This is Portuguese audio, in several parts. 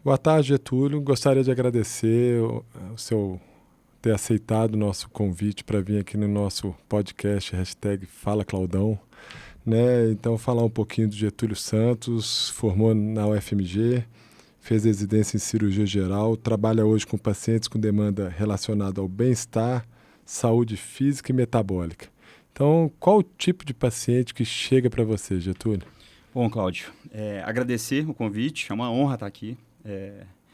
Boa tarde, Getúlio. Gostaria de agradecer o seu ter aceitado o nosso convite para vir aqui no nosso podcast, Fala Claudão. Né? Então, falar um pouquinho do Getúlio Santos, formou na UFMG, fez residência em cirurgia geral, trabalha hoje com pacientes com demanda relacionada ao bem-estar, saúde física e metabólica. Então, qual o tipo de paciente que chega para você, Getúlio? Bom, Cláudio, agradecer o convite, é uma honra estar aqui,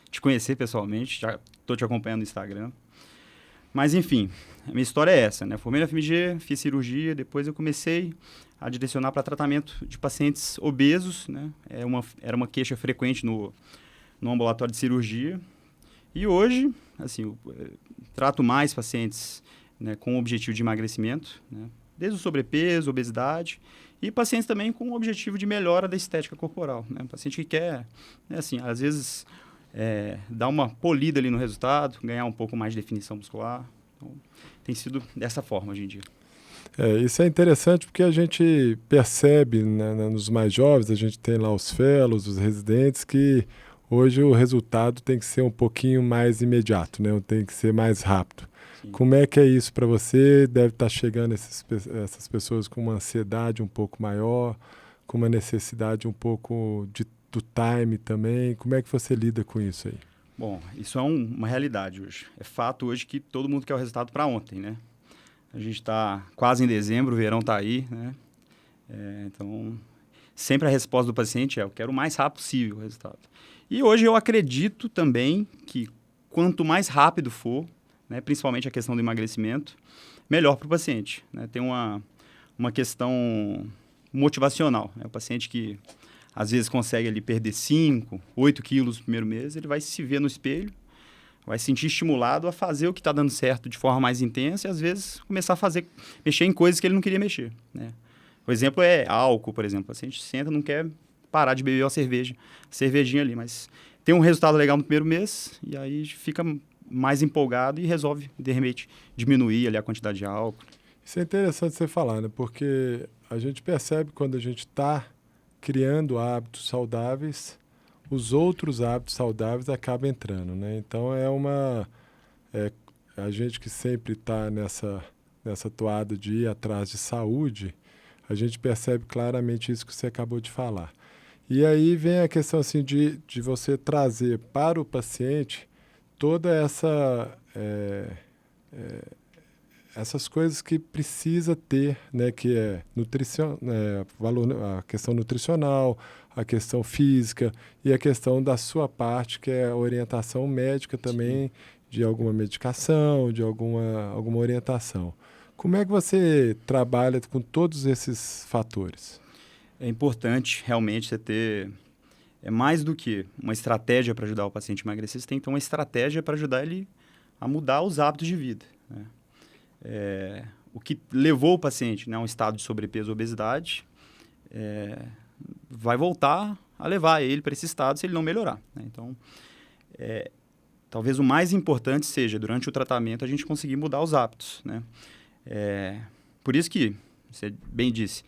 te conhecer pessoalmente, já estou te acompanhando no Instagram. Mas, enfim, a minha história é essa, né? Formei na FMG, fiz cirurgia, depois eu comecei a direcionar para tratamento de pacientes obesos, né? Era uma queixa frequente no ambulatório de cirurgia. E hoje, assim, eu trato mais pacientes, né, com o objetivo de emagrecimento, né? Desde o sobrepeso, obesidade, e pacientes também com o objetivo de melhora da estética corporal, né? Paciente que quer, né, assim, às vezes, dar uma polida ali no resultado, ganhar um pouco mais de definição muscular. Então, tem sido dessa forma hoje em dia. Isso é interessante porque a gente percebe, né, nos mais jovens, a gente tem lá os fellows, os residentes, que hoje o resultado tem que ser um pouquinho mais imediato, né? Tem que ser mais rápido. Sim. Como é que é isso para você? Deve estar chegando essas pessoas com uma ansiedade um pouco maior, com uma necessidade um pouco do time também. Como é que você lida com isso aí? Bom, isso é uma realidade hoje. É fato hoje que todo mundo quer o resultado para ontem, né? A gente está quase em dezembro, o verão está aí, né? Então, sempre a resposta do paciente é: eu quero o mais rápido possível o resultado. E hoje eu acredito também que quanto mais rápido for, né, principalmente a questão do emagrecimento, melhor para o paciente, né? Tem uma questão motivacional, né? O paciente que às vezes consegue ali perder 5, 8 quilos no primeiro mês, ele vai se ver no espelho, vai se sentir estimulado a fazer o que está dando certo de forma mais intensa e às vezes começar a mexer em coisas que ele não queria mexer, né? O exemplo é álcool, por exemplo. O paciente senta, não quer parar de beber uma cervejinha ali, mas tem um resultado legal no primeiro mês e aí fica mais empolgado e resolve, de repente, diminuir ali a quantidade de álcool. Isso é interessante você falar, né? Porque a gente percebe quando a gente está criando hábitos saudáveis, os outros hábitos saudáveis acabam entrando, né? Então, a gente que sempre está nessa toada de ir atrás de saúde, a gente percebe claramente isso que você acabou de falar. E aí vem a questão assim, de você trazer para o paciente toda essas coisas que precisa ter, né, que é a questão nutricional, a questão física e a questão da sua parte, que é a orientação médica também. Sim. De alguma medicação, de alguma orientação. Como é que você trabalha com todos esses fatores? É importante realmente você ter, mais do que uma estratégia para ajudar o paciente a emagrecer, você tem que ter uma estratégia para ajudar ele a mudar os hábitos de vida, né? O que levou o paciente, né, a um estado de sobrepeso ou obesidade vai voltar a levar ele para esse estado se ele não melhorar, né? Então, talvez o mais importante seja, durante o tratamento, a gente conseguir mudar os hábitos, né? Por isso que, você bem disse,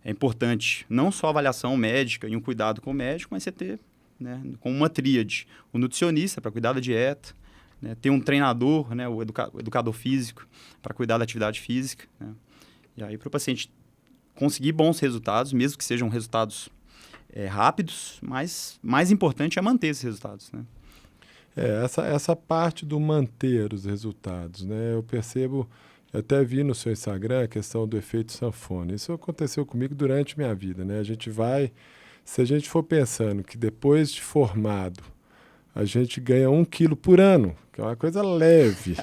é importante não só a avaliação médica e um cuidado com o médico, mas você ter, né, como uma tríade, o nutricionista para cuidar da dieta, né, ter um treinador, né, o educador físico para cuidar da atividade física, né? E aí, para o paciente conseguir bons resultados, mesmo que sejam resultados rápidos, mas mais importante é manter esses resultados, né? Essa parte do manter os resultados, né? Eu percebo, eu até vi no seu Instagram a questão do efeito sanfona. Isso aconteceu comigo durante minha vida, né? Se a gente for pensando que depois de formado, a gente ganha 1 quilo por ano, que é uma coisa leve.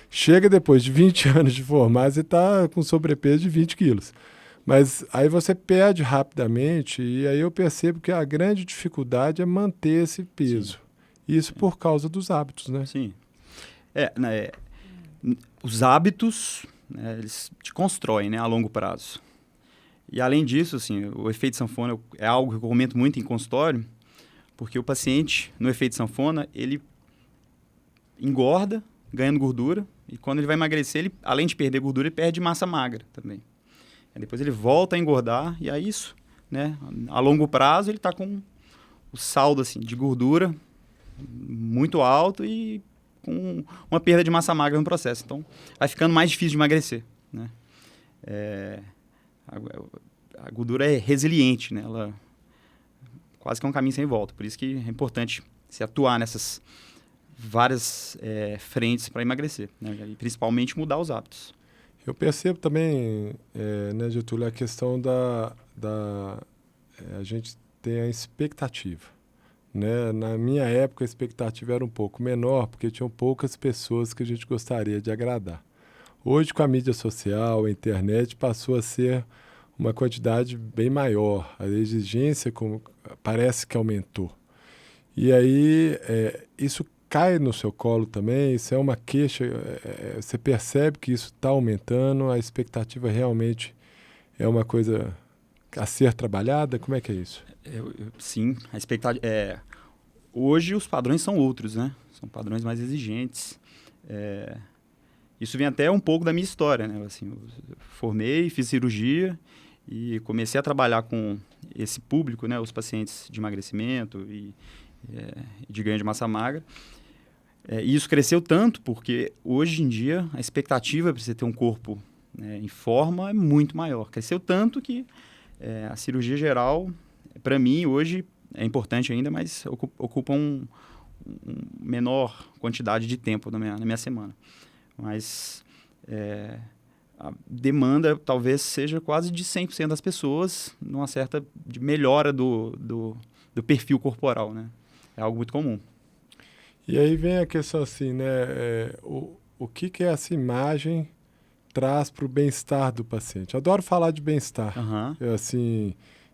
Chega depois de 20 anos de formado, você está com sobrepeso de 20 quilos. Mas aí você perde rapidamente e aí eu percebo que a grande dificuldade é manter esse peso. Sim. Isso por causa dos hábitos, né? Sim. Os hábitos, né, eles te constroem, né, a longo prazo. E além disso, assim, o efeito sanfona é algo que eu comento muito em consultório, porque o paciente, no efeito sanfona, ele engorda, ganhando gordura, e quando ele vai emagrecer, ele, além de perder gordura, ele perde massa magra também. E depois ele volta a engordar, e é isso, né? A longo prazo, ele está com o saldo assim, de gordura muito alto e com uma perda de massa magra no processo. Então, vai ficando mais difícil de emagrecer, né? A gordura é resiliente, né? Ela quase que é um caminho sem volta. Por isso que é importante se atuar nessas várias frentes para emagrecer, né? E principalmente mudar os hábitos. Eu percebo também, né, Getúlio, a questão a gente tem a expectativa, né? Na minha época, a expectativa era um pouco menor, porque tinham poucas pessoas que a gente gostaria de agradar. Hoje, com a mídia social, a internet, passou a ser uma quantidade bem maior. A exigência parece que aumentou. E aí, isso cai no seu colo também, isso é uma queixa, você percebe que isso está aumentando, a expectativa realmente é uma coisa a ser trabalhada? Como é que é isso? Sim, a expectativa... hoje os padrões são outros, né? São padrões mais exigentes. Isso vem até um pouco da minha história, né? Assim, eu formei, fiz cirurgia e comecei a trabalhar com esse público, né? Os pacientes de emagrecimento e de ganho de massa magra. E isso cresceu tanto porque hoje em dia a expectativa para você ter um corpo, né, em forma é muito maior. Cresceu tanto que a cirurgia geral, para mim, hoje é importante ainda, mas ocupa uma menor quantidade de tempo na minha semana. Mas a demanda talvez seja quase de 100% das pessoas numa certa melhora do perfil corporal, né? É algo muito comum. E aí vem a questão assim, né? O que essa imagem traz para o bem-estar do paciente? Adoro falar de bem-estar. Uhum.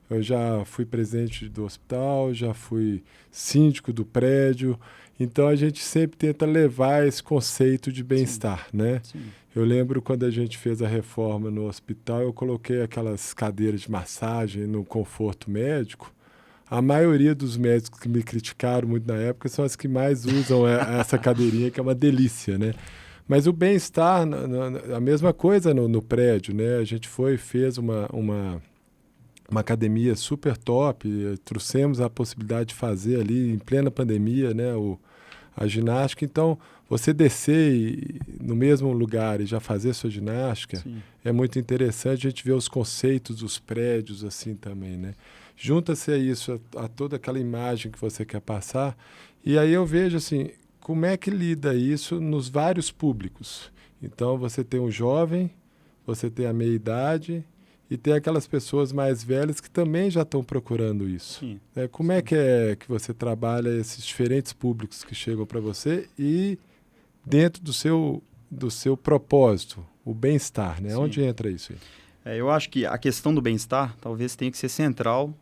Eu já fui presidente do hospital, já fui síndico do prédio, então a gente sempre tenta levar esse conceito de bem-estar, né? Sim. Eu lembro quando a gente fez a reforma no hospital, eu coloquei aquelas cadeiras de massagem no conforto médico. A maioria dos médicos que me criticaram muito na época são as que mais usam essa cadeirinha, que é uma delícia, né? Mas o bem-estar, a mesma coisa no prédio, né? A gente fez uma academia super top, trouxemos a possibilidade de fazer ali, em plena pandemia, né? A ginástica. Então, você descer no mesmo lugar e já fazer sua ginástica, sim, é muito interessante. A gente vê os conceitos dos prédios assim também, né? Junta-se a isso, a toda aquela imagem que você quer passar. E aí eu vejo assim, como é que lida isso nos vários públicos. Então, você tem um jovem, você tem a meia-idade e tem aquelas pessoas mais velhas que também já estão procurando isso. Sim. Como é que você trabalha esses diferentes públicos que chegam para você e dentro do seu propósito, o bem-estar, né? Sim. Onde entra isso aí? Eu acho que a questão do bem-estar talvez tenha que ser central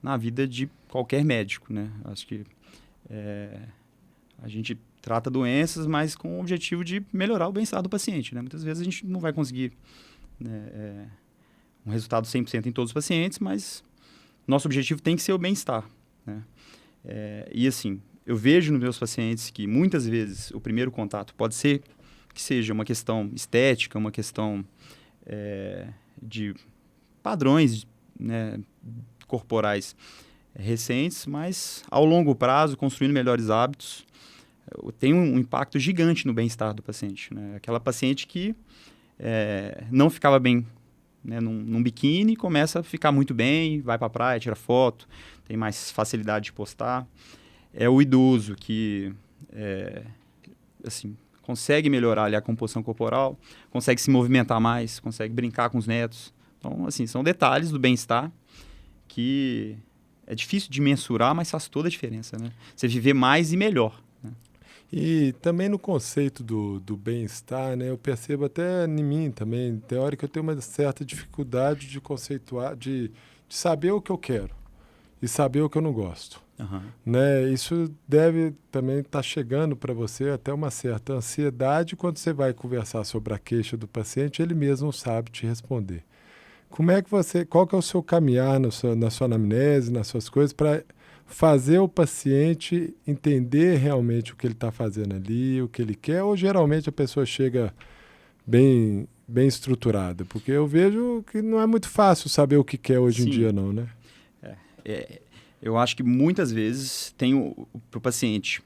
na vida de qualquer médico, né? Acho que a gente trata doenças, mas com o objetivo de melhorar o bem-estar do paciente, né? Muitas vezes a gente não vai conseguir, né, um resultado 100% em todos os pacientes, mas nosso objetivo tem que ser o bem-estar, né? E assim, eu vejo nos meus pacientes que muitas vezes o primeiro contato pode ser que seja uma questão estética, uma questão de padrões, né, corporais recentes, mas ao longo prazo, construindo melhores hábitos, tem um impacto gigante no bem-estar do paciente, né? Aquela paciente que não ficava bem, né, num biquíni, começa a ficar muito bem, vai para a praia, tira foto, tem mais facilidade de postar. É o idoso que assim, consegue melhorar ali a composição corporal, consegue se movimentar mais, consegue brincar com os netos. Então, assim, são detalhes do bem-estar que é difícil de mensurar, mas faz toda a diferença, né? Você viver mais e melhor, né? E também no conceito do bem-estar, né? Eu percebo até em mim também, tem hora que eu tenho uma certa dificuldade de conceituar, de saber o que eu quero e saber o que eu não gosto. Uhum. Né? Isso deve também estar chegando para você até uma certa ansiedade quando você vai conversar sobre a queixa do paciente, ele mesmo sabe te responder. Qual que é o seu caminhar na sua anamnese, nas suas coisas, para fazer o paciente entender realmente o que ele está fazendo ali, o que ele quer, ou geralmente a pessoa chega bem estruturada? Porque eu vejo que não é muito fácil saber o que quer hoje em dia, não, né? Eu acho que muitas vezes tem para o paciente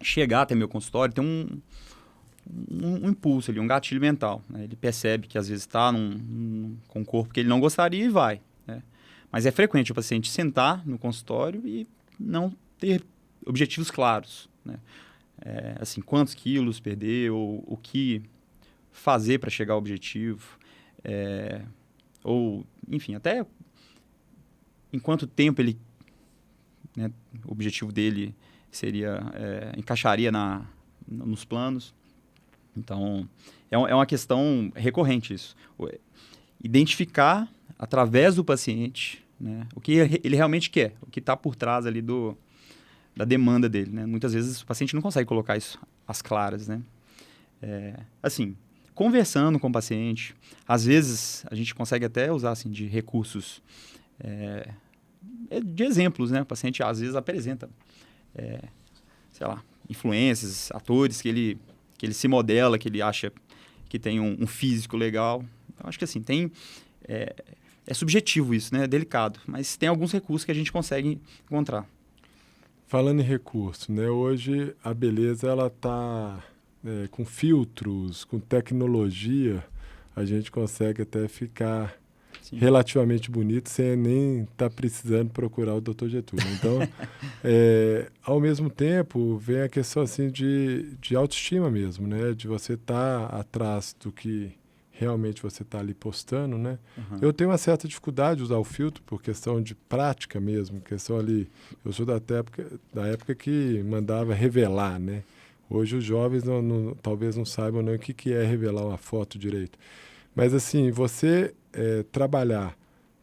chegar até meu consultório, tem um impulso ali, um gatilho mental, né? Ele percebe que às vezes está com um corpo que ele não gostaria e vai, né? Mas é frequente o paciente sentar no consultório e não ter objetivos claros, né? Assim, quantos quilos perder, ou o que fazer para chegar ao objetivo, ou, enfim, até em quanto tempo ele, né, o objetivo dele seria, encaixaria nos planos. Então, é uma questão recorrente isso. Identificar, através do paciente, né, o que ele realmente quer, o que está por trás ali da demanda dele, né? Muitas vezes o paciente não consegue colocar isso às claras, né? Assim, conversando com o paciente, às vezes a gente consegue até usar assim, de recursos, de exemplos, né? O paciente às vezes apresenta, sei lá, influências, atores que ele se modela, que ele acha que tem um físico legal. Eu acho que assim, é subjetivo isso, né? É delicado, mas tem alguns recursos que a gente consegue encontrar. Falando em recurso, né? Hoje a beleza ela está com filtros, com tecnologia, a gente consegue até ficar Sim. relativamente bonito sem nem estar precisando procurar o Dr. Getúlio. Então, ao mesmo tempo, vem a questão assim de autoestima mesmo, né? De você estar atrás do que realmente você está ali postando, né? Uhum. Eu tenho uma certa dificuldade de usar o filtro por questão de prática mesmo, questão ali... Eu sou da época que mandava revelar, né? Hoje os jovens talvez não saibam nem o que é revelar uma foto direito. Mas assim, você trabalhar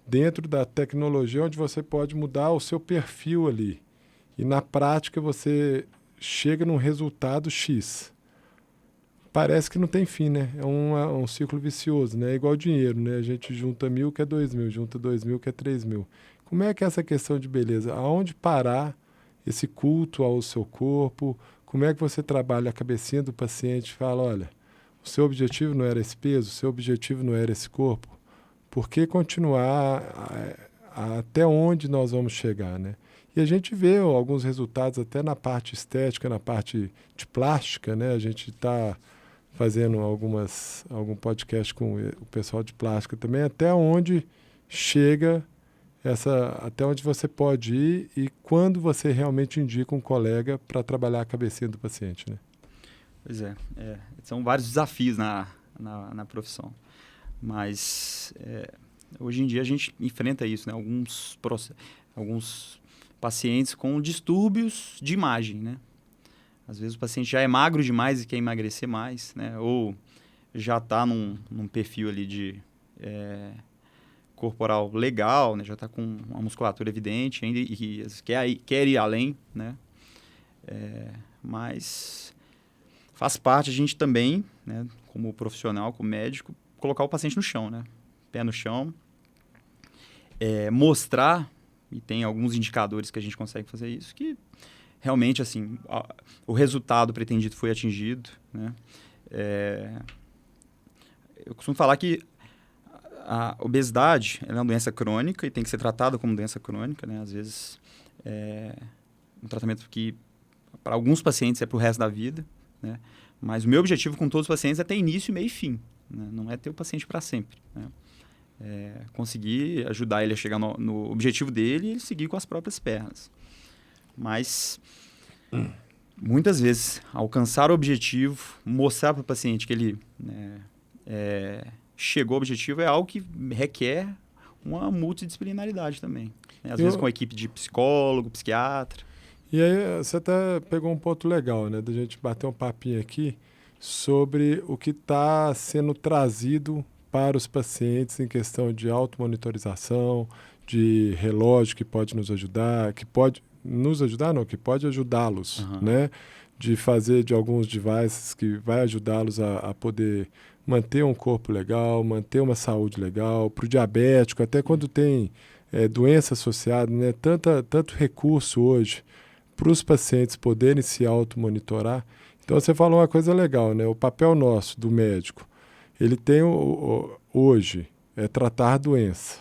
dentro da tecnologia onde você pode mudar o seu perfil ali. E na prática você chega num resultado X. Parece que não tem fim, né? É um ciclo vicioso, né? É igual dinheiro, né? A gente junta 1.000 que é 2.000, junta 2.000 que é 3.000. Como é que é essa questão de beleza? Aonde parar esse culto ao seu corpo? Como é que você trabalha a cabecinha do paciente e fala, olha, o seu objetivo não era esse peso, o seu objetivo não era esse corpo? Por que continuar até onde nós vamos chegar, né? E a gente vê alguns resultados até na parte estética, na parte de plástica, né? A gente está fazendo algum podcast com o pessoal de plástica também, até onde chega até onde você pode ir e quando você realmente indica um colega para trabalhar a cabecinha do paciente, né? Pois são vários desafios na profissão, mas hoje em dia a gente enfrenta isso, né? Alguns pacientes com distúrbios de imagem, né? Às vezes o paciente já é magro demais e quer emagrecer mais, né? Ou já está num perfil ali de corporal legal, né? Já está com uma musculatura evidente ainda e quer ir além, né? Mas faz parte a gente também, né? Como profissional, como médico, colocar o paciente no chão, né? Pé no chão, mostrar, e tem alguns indicadores que a gente consegue fazer isso, que realmente, assim, o resultado pretendido foi atingido, né? Eu costumo falar que a obesidade é uma doença crônica e tem que ser tratada como doença crônica, né? Às vezes, um tratamento que, para alguns pacientes, é para o resto da vida, né? Mas o meu objetivo com todos os pacientes é ter início, meio e fim, né? Não é ter o paciente para sempre, né? Conseguir ajudar ele a chegar no objetivo dele e ele seguir com as próprias pernas. Mas, muitas vezes, alcançar o objetivo, mostrar para o paciente que ele chegou ao objetivo é algo que requer uma multidisciplinaridade também, né? Às vezes com a equipe de psicólogo, psiquiatra. E aí você até pegou um ponto legal, né? Da gente bater um papinho aqui sobre o que está sendo trazido para os pacientes em questão de automonitorização, de relógio que pode nos ajudar, que pode ajudá-los, Uhum. né? De fazer de alguns devices que vai ajudá-los a poder manter um corpo legal, manter uma saúde legal, para o diabético, até quando tem doença associada, né? Tanto recurso hoje para os pacientes poderem se automonitorar. Então, você falou uma coisa legal, né? O papel nosso, do médico, ele tem hoje tratar a doença.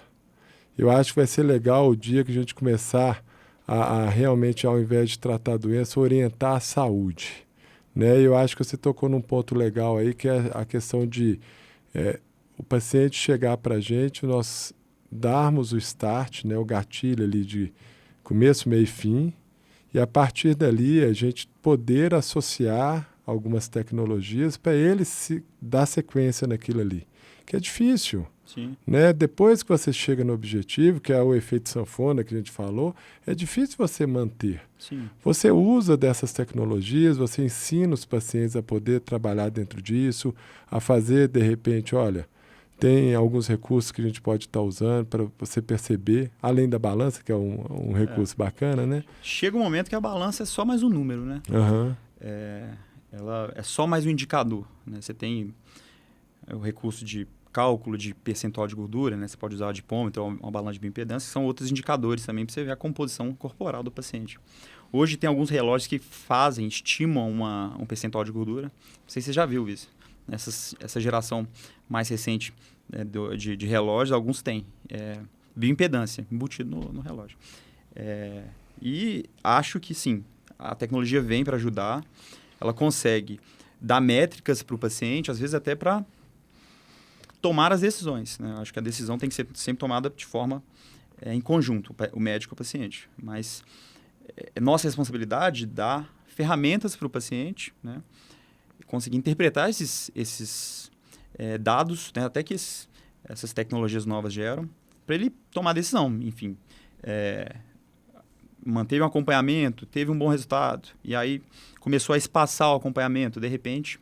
Eu acho que vai ser legal o dia que a gente começar a realmente, ao invés de tratar a doença, orientar a saúde. Né? Eu acho que você tocou num ponto legal aí, que é a questão de o paciente chegar para a gente, nós darmos o start, né, o gatilho ali de começo, meio e fim, e a partir dali a gente poder associar algumas tecnologias para ele se dar sequência naquilo ali, que é difícil. Sim. Né? Depois que você chega no objetivo, que é o efeito sanfona que a gente falou, é difícil você manter. Sim. Você usa dessas tecnologias, você ensina os pacientes a poder trabalhar dentro disso, a fazer, de repente, olha, tem alguns recursos que a gente pode estar usando para você perceber, além da balança, que é um recurso bacana, né? Chega um momento que a balança é só mais um número, né? Uhum. Ela é só mais um indicador, né? Você tem o recurso de cálculo de percentual de gordura, né? Você pode usar o adipômetro ou uma balança de bioimpedância, que são outros indicadores também para você ver a composição corporal do paciente. Hoje tem alguns relógios que estimam um percentual de gordura. Não sei se você já viu isso. Essa geração mais recente, né, de relógios, alguns têm bioimpedância embutido no relógio. E acho que sim, a tecnologia vem para ajudar. Ela consegue dar métricas para o paciente, às vezes até para tomar as decisões. Né? Acho que a decisão tem que ser sempre tomada de forma em conjunto, o médico e o paciente. Mas é nossa responsabilidade dar ferramentas para o paciente, né? Conseguir interpretar esses dados, né? Até que essas tecnologias novas geram, para ele tomar decisão. Enfim, manteve um acompanhamento, teve um bom resultado, e aí começou a espaçar o acompanhamento, de repente,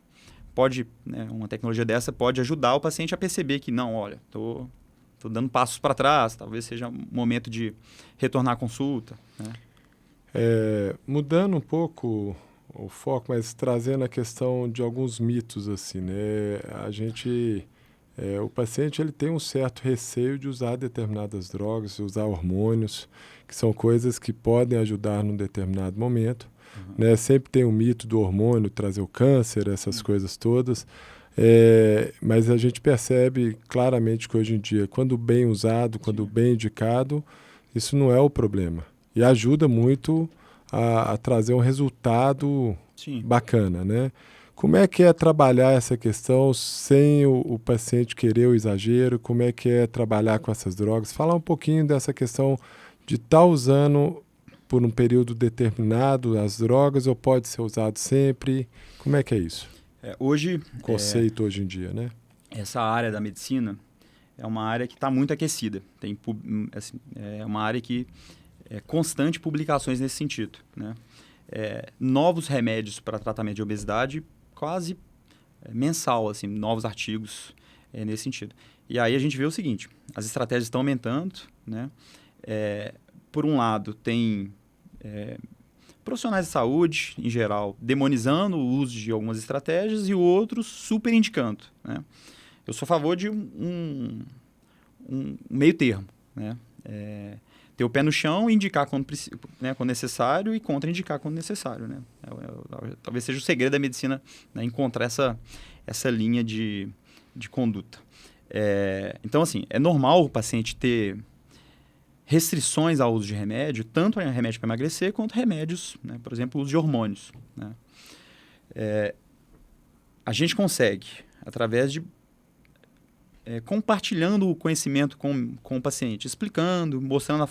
uma tecnologia dessa pode ajudar o paciente a perceber que, não, olha, estou dando passos para trás, talvez seja um momento de retornar à consulta. Né? Mudando um pouco o foco, mas trazendo a questão de alguns mitos, assim, né? O paciente ele tem um certo receio de usar determinadas drogas, de usar hormônios, que são coisas que podem ajudar num determinado momento. Uhum. Né? Sempre tem o mito do hormônio trazer o câncer, essas coisas todas. Mas a gente percebe claramente que hoje em dia, quando bem usado, quando bem indicado, isso não é o problema. E ajuda muito a trazer um resultado bacana, né? Como é que é trabalhar essa questão sem o paciente querer o exagero? Como é que é trabalhar com essas drogas? Falar um pouquinho dessa questão de estar usando por um período determinado as drogas ou pode ser usado sempre? Como é que é isso? Hoje, conceito hoje em dia, né? Essa área da medicina é uma área que está muito aquecida. É uma área que é constante publicações nesse sentido. Né? Novos remédios para tratamento de obesidade, quase mensal, assim, novos artigos nesse sentido. E aí a gente vê o seguinte, as estratégias estão aumentando, né? Por um lado, tem profissionais de saúde, em geral, demonizando o uso de algumas estratégias e outros super indicando. Né? Eu sou a favor de um meio termo, né? Ter o pé no chão e indicar quando necessário e contraindicar quando necessário. Né? Talvez seja o segredo da medicina, né? Encontrar essa linha de conduta. Então, assim, é normal o paciente ter restrições ao uso de remédio, tanto remédio para emagrecer quanto remédios, né? Por exemplo, o uso de hormônios. Né? A gente consegue, através de compartilhando o conhecimento com o paciente, explicando, mostrando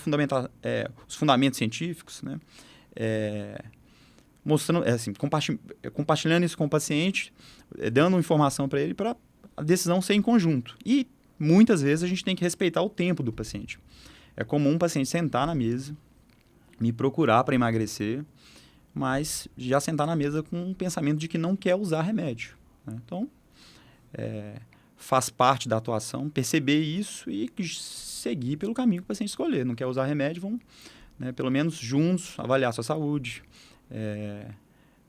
os fundamentos científicos, né? Mostrando, compartilhando isso com o paciente, dando informação para ele para a decisão ser em conjunto. E muitas vezes a gente tem que respeitar o tempo do paciente. É comum um paciente sentar na mesa, me procurar para emagrecer, mas já sentar na mesa com um pensamento de que não quer usar remédio. Né? Então, faz parte da atuação perceber isso e seguir pelo caminho que o paciente escolher. Não quer usar remédio, vão, né, pelo menos juntos, avaliar sua saúde,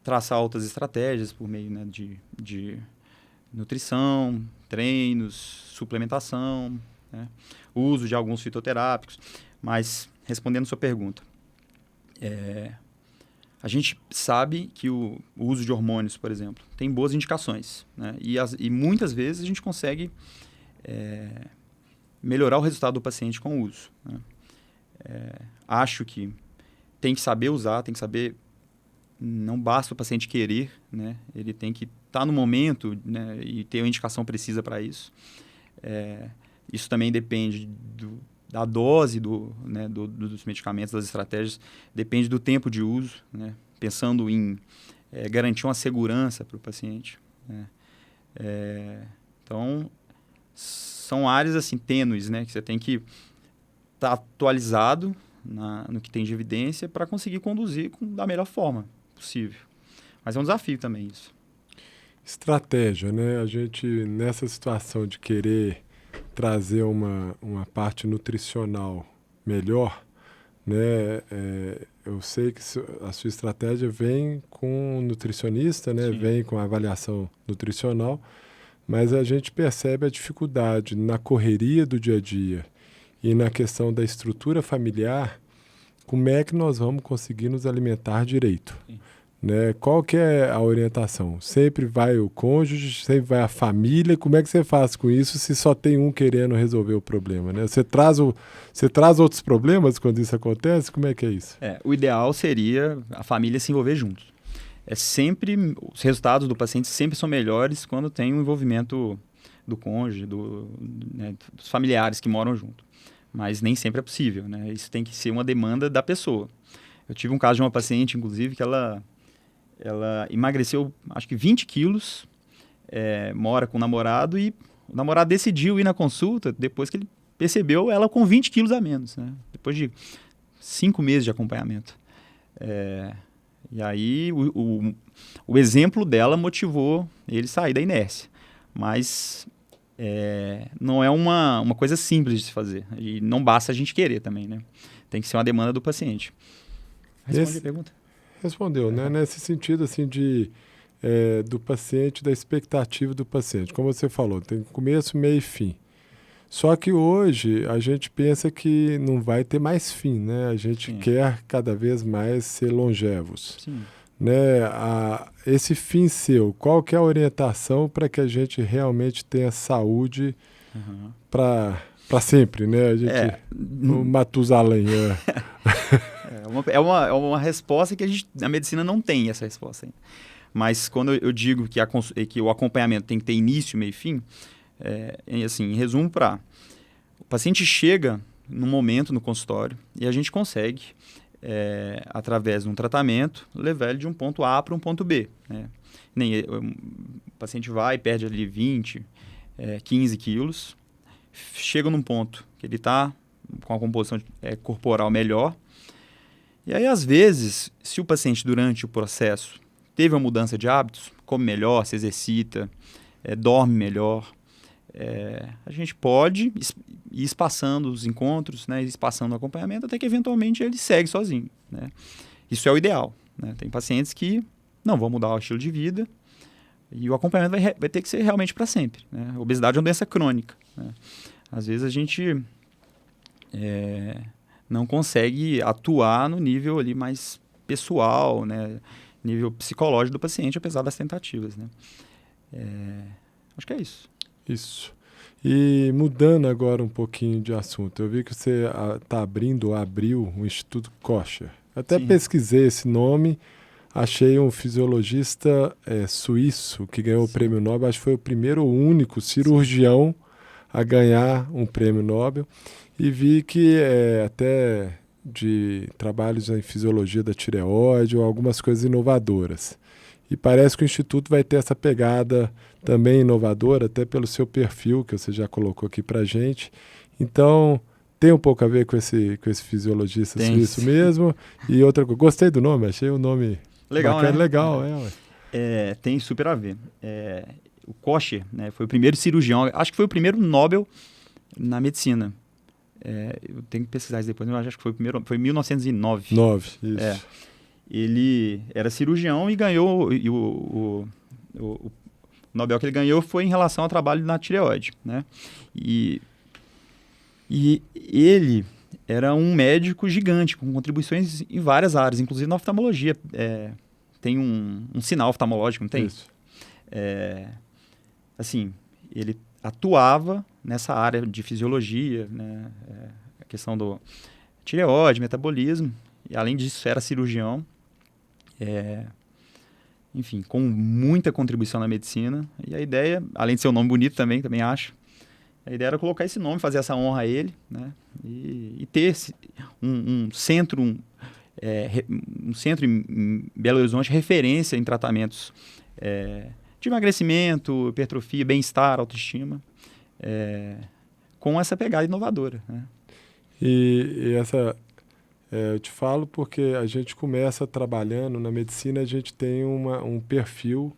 traçar outras estratégias por meio, né, de nutrição, treinos, suplementação, né, uso de alguns fitoterápicos. Mas, respondendo a sua pergunta, a gente sabe que o uso de hormônios, por exemplo, tem boas indicações. Né? E muitas vezes a gente consegue melhorar o resultado do paciente com o uso. Né? Acho que tem que saber usar, tem que saber... Não basta o paciente querer, né? Ele tem que estar no momento, né? E ter uma indicação precisa para isso. Isso também depende da dose né? Dos medicamentos, das estratégias, depende do tempo de uso, né? Pensando em garantir uma segurança para o paciente, né? Então, são áreas assim, tênues, né? Que você tem que estar atualizado no que tem de evidência para conseguir conduzir da melhor forma possível. Mas é um desafio também isso. Estratégia, né? A gente, nessa situação de querer trazer uma parte nutricional melhor, né? Eu sei que a sua estratégia vem com um nutricionista, né? Sim. Vem com a avaliação nutricional, mas a gente percebe a dificuldade na correria do dia a dia e na questão da estrutura familiar, como é que nós vamos conseguir nos alimentar direito. Sim. Né? Qual que é a orientação? Sempre vai o cônjuge, sempre vai a família. Como é que você faz com isso se só tem um querendo resolver o problema? Né? Você traz outros problemas quando isso acontece? Como é que é isso? O ideal seria a família se envolver juntos. Os resultados do paciente sempre são melhores quando tem um envolvimento do cônjuge, né, dos familiares que moram junto. Mas nem sempre é possível, né? Isso tem que ser uma demanda da pessoa. Eu tive um caso de uma paciente, inclusive, que ela emagreceu, acho que 20 quilos, mora com o namorado e o namorado decidiu ir na consulta depois que ele percebeu ela com 20 quilos a menos, né? Depois de 5 meses de acompanhamento. E aí o exemplo dela motivou ele a sair da inércia. Mas não é uma coisa simples de se fazer. E não basta a gente querer também, né? Tem que ser uma demanda do paciente. Responde a pergunta. Respondeu, né? Nesse sentido, assim, do paciente, da expectativa do paciente. Como você falou, tem começo, meio e fim. Só que hoje a gente pensa que não vai ter mais fim, né? A gente quer cada vez mais ser longevos. Sim. Né? Esse fim seu, qual que é a orientação para que a gente realmente tenha saúde para sempre, né? A gente, o Matusalém. É uma resposta que a medicina não tem essa resposta ainda. Mas quando eu digo que o acompanhamento tem que ter início, meio e fim, assim, em resumo, o paciente chega num momento no consultório e a gente consegue, através de um tratamento, levar ele de um ponto A para um ponto B. Né? O paciente vai, perde ali 20, 15 quilos, chega num ponto que ele está com a composição corporal melhor. E aí, às vezes, se o paciente, durante o processo, teve uma mudança de hábitos, come melhor, se exercita, dorme melhor, a gente pode ir espaçando os encontros, né, ir espaçando o acompanhamento, até que, eventualmente, ele segue sozinho. Né? Isso é o ideal. Né? Tem pacientes que não vão mudar o estilo de vida e o acompanhamento vai ter que ser realmente para sempre. Né? A obesidade é uma doença crônica. Né? Às vezes, a gente... não consegue atuar no nível ali mais pessoal, né? Nível psicológico do paciente, apesar das tentativas. Né? Acho que é isso. Isso. E mudando agora um pouquinho de assunto, eu vi que você abriu um Instituto Kosher. Até Sim. pesquisei esse nome, achei um fisiologista suíço que ganhou o prêmio Nobel, acho que foi o primeiro ou único cirurgião a ganhar um prêmio Nobel. E vi que até de trabalhos em fisiologia da tireoide ou algumas coisas inovadoras. E parece que o Instituto vai ter essa pegada também inovadora, até pelo seu perfil, que você já colocou aqui para a gente. Então, tem um pouco a ver com esse fisiologista suíço mesmo. E outra coisa, gostei do nome, achei o nome legal, bacana, né? Legal. Tem super a ver. O Kosher, né, foi o primeiro cirurgião, acho que foi o primeiro Nobel na medicina. Eu tenho que pesquisar isso depois, mas acho que foi em 1909. Isso. Ele era cirurgião e ganhou, o Nobel que ele ganhou foi em relação ao trabalho na tireoide, né? E ele era um médico gigante, com contribuições em várias áreas, inclusive na oftalmologia. Tem um sinal oftalmológico, não tem? Isso. Assim, ele atuava nessa área de fisiologia, né? A questão do tireoide, metabolismo, E, além disso, era cirurgião. Enfim, com muita contribuição na medicina. E a ideia, além de ser um nome bonito também acho, a ideia era colocar esse nome, fazer essa honra a ele, né? E ter um centro, um centro em Belo Horizonte, referência em tratamentos de emagrecimento, hipertrofia, bem-estar, autoestima, com essa pegada inovadora, né? E essa... eu te falo porque a gente começa trabalhando na medicina, a gente tem um perfil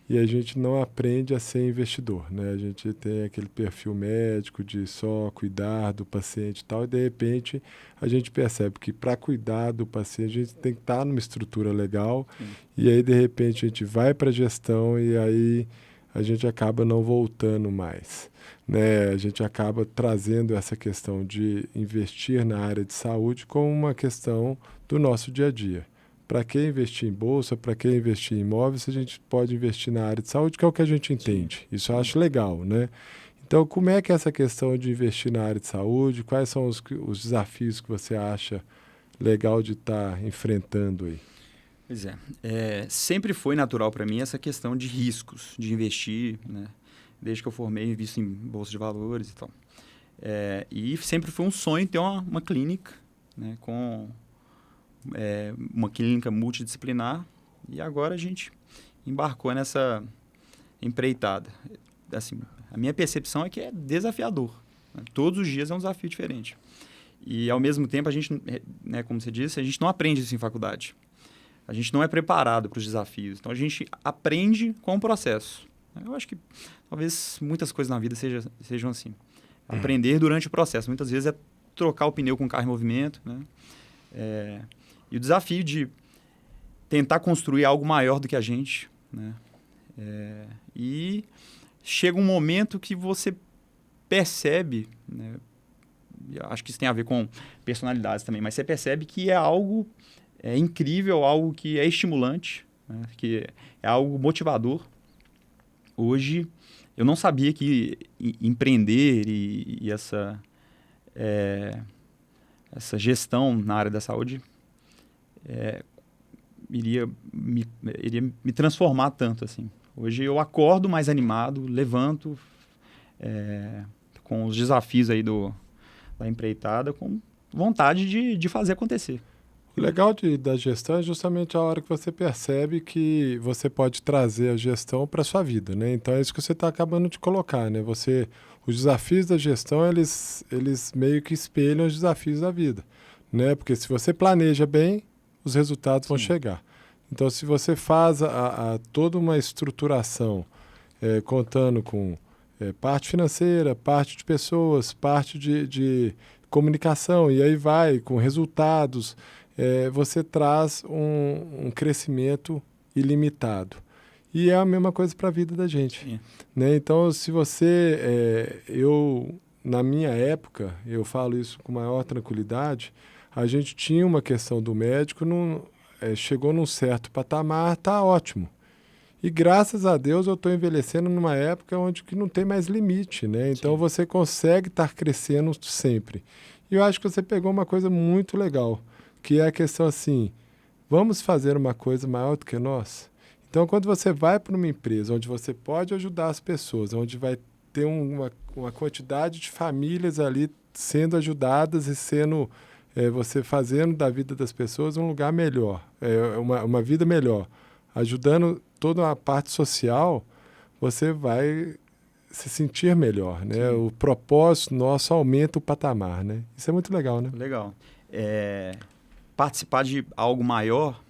e a gente não aprende a ser investidor, né? A gente tem aquele perfil médico de só cuidar do paciente e tal, e de repente a gente percebe que para cuidar do paciente a gente tem que estar numa estrutura legal. Sim. E aí de repente a gente vai para a gestão e aí a gente acaba não voltando mais, né? A gente acaba trazendo essa questão de investir na área de saúde como uma questão do nosso dia a dia. Para que investir em bolsa, para que investir em imóveis, a gente pode investir na área de saúde, que é o que a gente entende. Sim. Isso eu acho legal, né? Então, como é que é essa questão de investir na área de saúde? Quais são os desafios que você acha legal de estar enfrentando aí? Pois sempre foi natural para mim essa questão de riscos, de investir, né? Desde que eu formei, invisto em bolsa de valores e tal. E sempre foi um sonho ter uma clínica, né, com uma clínica multidisciplinar, e agora a gente embarcou nessa empreitada. Assim, a minha percepção é que é desafiador, né? Todos os dias é um desafio diferente. E, ao mesmo tempo, a gente, né, como você disse, a gente não aprende isso em faculdade. A gente não é preparado para os desafios. Então, a gente aprende com o processo. Eu acho que talvez muitas coisas na vida sejam assim. Aprender durante o processo. Muitas vezes é trocar o pneu com o carro em movimento, né? E o desafio de tentar construir algo maior do que a gente, né? E chega um momento que você percebe, né? Acho que isso tem a ver com personalidades também, mas você percebe que é algo incrível, algo que é estimulante, né? Que é algo motivador. Hoje, eu não sabia que empreender e essa gestão na área da saúde iria me transformar tanto, assim. Hoje eu acordo mais animado, levanto com os desafios aí da empreitada, com vontade de fazer acontecer. O legal da gestão é justamente a hora que você percebe que você pode trazer a gestão para a sua vida, né? Então é isso que você está acabando de colocar, né? Os desafios da gestão, eles meio que espelham os desafios da vida, né? Porque se você planeja bem, os resultados vão chegar. Então, se você faz toda uma estruturação, contando com parte financeira, parte de pessoas, parte de comunicação, e aí vai com resultados, você traz um crescimento ilimitado. E é a mesma coisa para a vida da gente. Né? Então, se você... na minha época, eu falo isso com maior tranquilidade, a gente tinha uma questão do médico, chegou num certo patamar, está ótimo. E graças a Deus eu estou envelhecendo numa época onde que não tem mais limite, né? Então você consegue estar crescendo sempre. E eu acho que você pegou uma coisa muito legal, que é a questão assim, vamos fazer uma coisa maior do que nós? Então, quando você vai para uma empresa onde você pode ajudar as pessoas, onde vai ter uma quantidade de famílias ali sendo ajudadas e sendo... você fazendo da vida das pessoas um lugar melhor, uma vida melhor, ajudando toda a parte social, você vai se sentir melhor, né? Sim. O propósito nosso aumenta o patamar, né? Isso é muito legal, né? Legal. Participar de algo maior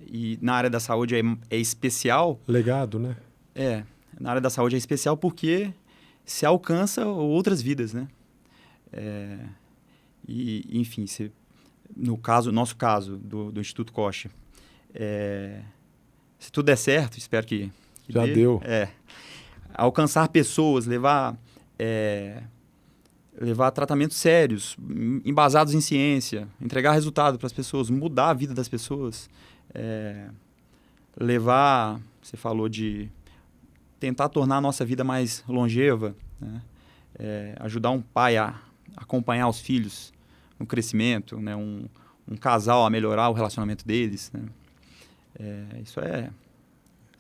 e na área da saúde é especial. Legado, né? Na área da saúde é especial porque se alcança outras vidas, né? E, enfim, no nosso caso do Instituto Koch, se tudo der certo, espero que já deu. Alcançar pessoas, levar tratamentos sérios, embasados em ciência, entregar resultado para as pessoas, mudar a vida das pessoas, você falou de tentar tornar a nossa vida mais longeva, né? Ajudar um pai a acompanhar os filhos no crescimento, né? Um um casal a melhorar o relacionamento deles, né? Isso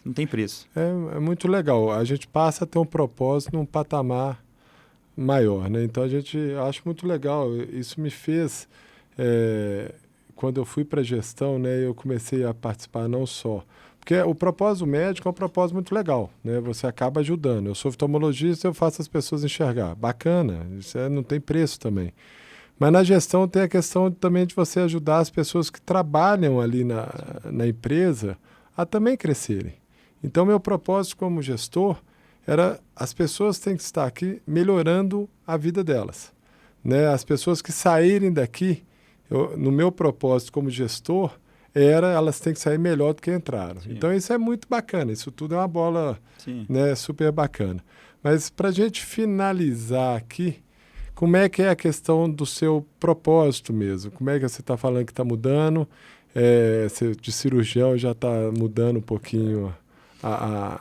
não tem preço. É muito legal. A gente passa a ter um propósito num patamar maior, né? Então a gente acha muito legal. Isso me fez, quando eu fui para a gestão, né? Eu comecei a participar não só porque o propósito médico é um propósito muito legal, né? Você acaba ajudando. Eu sou oftalmologista, eu faço as pessoas enxergar. Bacana, isso não tem preço também. Mas na gestão tem a questão também de você ajudar as pessoas que trabalham ali na empresa a também crescerem. Então, meu propósito como gestor era as pessoas têm que estar aqui melhorando a vida delas, né? As pessoas que saírem daqui, no meu propósito como gestor, elas têm que sair melhor do que entraram. Sim. Então, isso é muito bacana. Isso tudo é uma bola, né, super bacana. Mas, para a gente finalizar aqui, como é que é a questão do seu propósito mesmo? Como é que você está falando que está mudando? De cirurgião já está mudando um pouquinho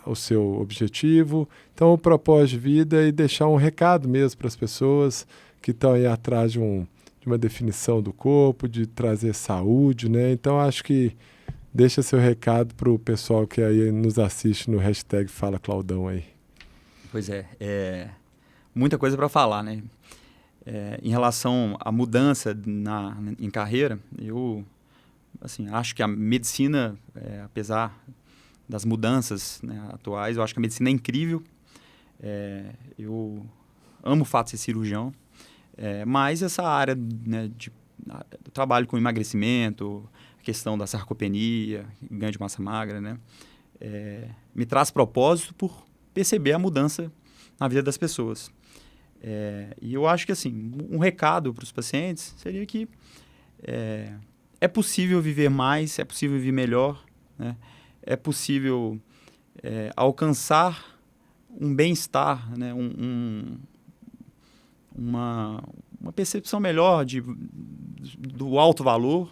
o seu objetivo. Então, o propósito de vida é deixar um recado mesmo para as pessoas que estão aí atrás de uma definição do corpo, de trazer saúde, né? Então, acho que deixa seu recado para o pessoal que aí nos assiste no hashtag Fala Claudão aí. Pois muita coisa para falar, né? Em relação à mudança em carreira, eu acho que a medicina, apesar das mudanças, né, atuais, eu acho que a medicina é incrível. Eu amo o fato de ser cirurgião. Mas essa área, né, do trabalho com emagrecimento, a questão da sarcopenia, ganho de massa magra, né, me traz propósito por perceber a mudança na vida das pessoas. E eu acho que um recado para os pacientes seria que é possível viver mais, é possível viver melhor, né, é possível alcançar um bem-estar, né, uma percepção melhor do alto valor,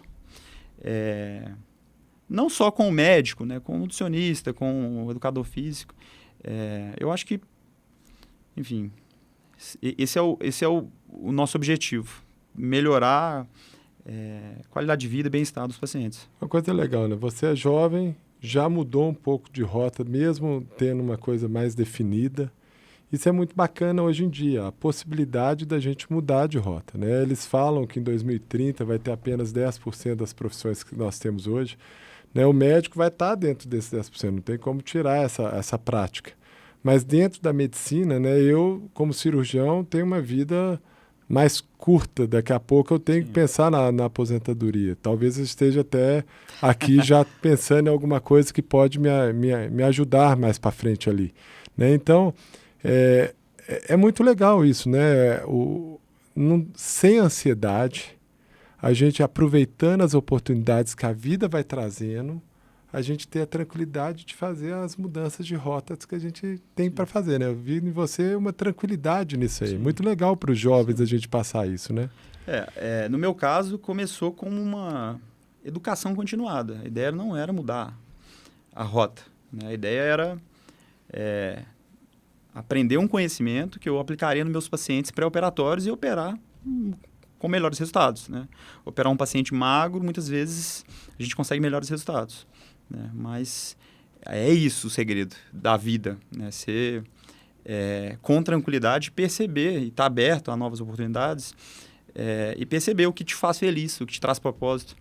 não só com o médico, né, com o nutricionista, com o educador físico. Eu acho que, enfim, esse é o nosso objetivo, melhorar qualidade de vida e bem-estar dos pacientes. Uma coisa legal, né? Você é jovem, já mudou um pouco de rota, mesmo tendo uma coisa mais definida. Isso é muito bacana hoje em dia, a possibilidade da gente mudar de rota, né? Eles falam que em 2030 vai ter apenas 10% das profissões que nós temos hoje, né? O médico vai estar dentro desses 10%, não tem como tirar essa prática. Mas dentro da medicina, né, eu, como cirurgião, tenho uma vida mais curta. Daqui a pouco eu tenho que pensar na aposentadoria. Talvez eu esteja até aqui já pensando em alguma coisa que pode me ajudar mais para frente ali, né? Então, é muito legal isso, né? Sem ansiedade, a gente aproveitando as oportunidades que a vida vai trazendo, a gente ter a tranquilidade de fazer as mudanças de rotas que a gente tem para fazer, né? Eu vi em você uma tranquilidade nisso aí. Sim. Muito legal para os jovens a gente passar isso, né? No meu caso, começou como uma educação continuada. A ideia não era mudar a rota, né? A ideia era aprender um conhecimento que eu aplicaria nos meus pacientes pré-operatórios e operar com melhores resultados, né? Operar um paciente magro, muitas vezes a gente consegue melhores resultados, né? Mas é isso o segredo da vida, né? Ser com tranquilidade, perceber e estar aberto a novas oportunidades e perceber o que te faz feliz, o que te traz propósito.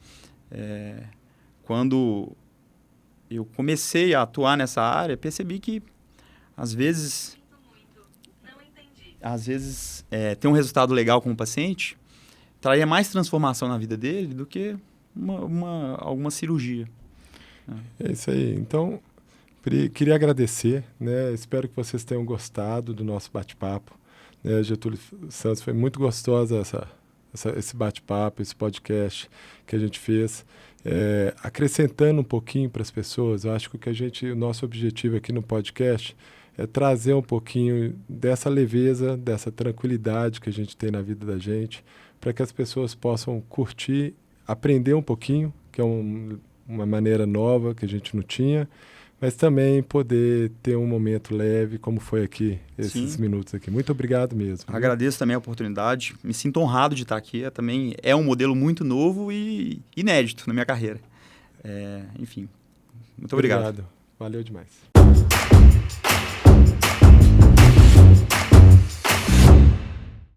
Quando eu comecei a atuar nessa área, percebi que às vezes ter um resultado legal com o paciente traria mais transformação na vida dele do que alguma cirurgia. É isso aí. Então, queria agradecer, né? Espero que vocês tenham gostado do nosso bate-papo, né? Getúlio Santos, foi muito gostosa esse bate-papo, esse podcast que a gente fez. Acrescentando um pouquinho para as pessoas, eu acho que o nosso objetivo aqui no podcast é trazer um pouquinho dessa leveza, dessa tranquilidade que a gente tem na vida da gente, para que as pessoas possam curtir, aprender um pouquinho, que é uma maneira nova que a gente não tinha, mas também poder ter um momento leve, como foi aqui, esses Sim. minutos aqui. Muito obrigado mesmo. Agradeço também a oportunidade. Me sinto honrado de estar aqui. Também é um modelo muito novo e inédito na minha carreira. Enfim, muito obrigado. Valeu demais.